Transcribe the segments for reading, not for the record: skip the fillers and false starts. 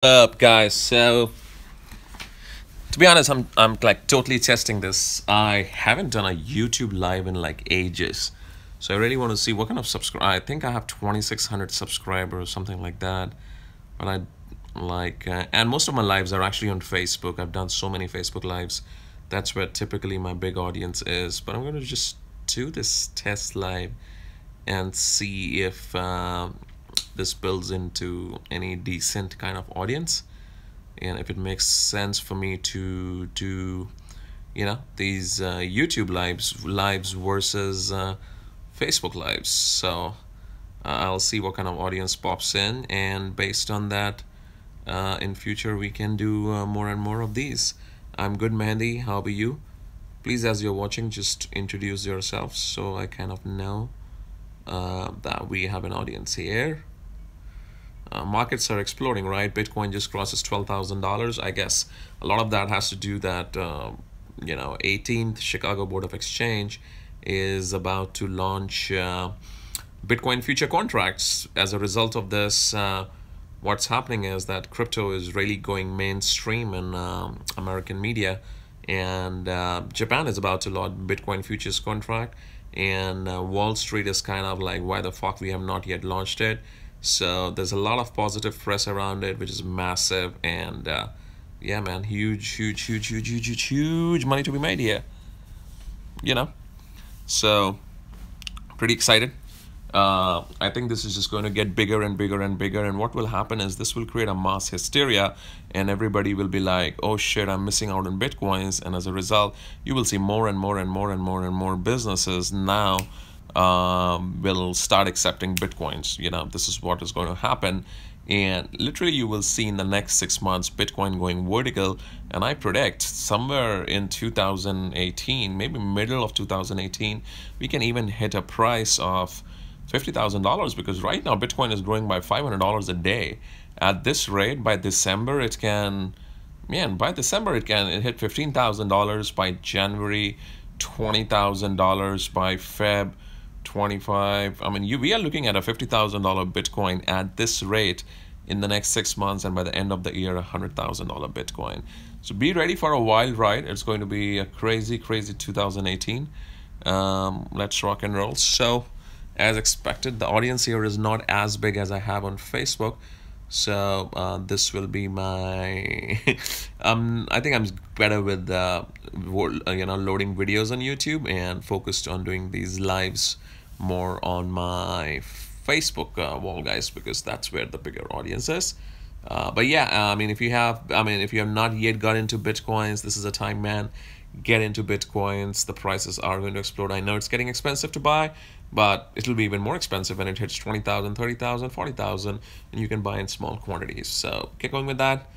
Up, guys? So, to be honest, I'm like totally testing this. I haven't done a YouTube live in like ages, so I really want to see what kind of subscribe. I think I have 2,600 subscribers, something like that. But and most of my lives are actually on Facebook. I've done so many Facebook lives. That's where typically my big audience is. But I'm gonna just do this test live and see if this builds into any decent kind of audience, and if it makes sense for me to do these YouTube lives versus Facebook lives. So I'll see what kind of audience pops in, and based on that, in future we can do more and more of these. I'm good, Mehndi. How are you? Please, as you're watching, just introduce yourself so I kind of know that we have an audience here. Markets are exploding, right? Bitcoin just crosses $12,000. I guess a lot of that has to do that 18th Chicago Board of Exchange is about to launch Bitcoin future contracts. As a result of this, what's happening is that crypto is really going mainstream in American media, and Japan is about to launch Bitcoin futures contract, and Wall Street is kind of like, why the fuck we have not yet launched it? So there's a lot of positive press around it, which is massive, and yeah, man, huge money to be made here, you know. So pretty excited. I think this is just going to get bigger and bigger and bigger, and what will happen is this will create a mass hysteria, and everybody will be like, oh shit, I'm missing out on Bitcoins, and as a result, you will see more and more and more and more and more businesses now will start accepting Bitcoins. This is what is going to happen, and literally you will see in the next 6 months Bitcoin going vertical, and I predict somewhere in 2018, maybe middle of 2018, we can even hit a price of $50,000, because right now Bitcoin is growing by $500 a day. At this rate, by December it can, by December it hit $15,000, by January $20,000, by Feb 25. I mean, we are looking at a $50,000 Bitcoin at this rate in the next 6 months, and by the end of the year, $100,000 Bitcoin. So be ready for a wild ride. It's going to be a crazy 2018. Let's rock and roll. So, as expected, the audience here is not as big as I have on Facebook. So this will be my I think I'm better with loading videos on YouTube, and focused on doing these lives more on my Facebook wall, guys, because that's where the bigger audience is. But yeah, if you have not yet got into Bitcoins, this is a time, man. Get into Bitcoins. The prices are going to explode. I know it's getting expensive to buy, but it'll be even more expensive when it hits 20,000, 30,000, 40,000, and you can buy in small quantities. So get going with that.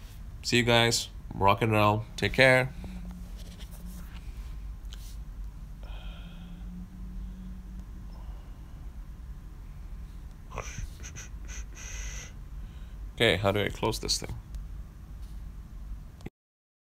See you guys. Rock and roll. Take care. Okay, how do I close this thing?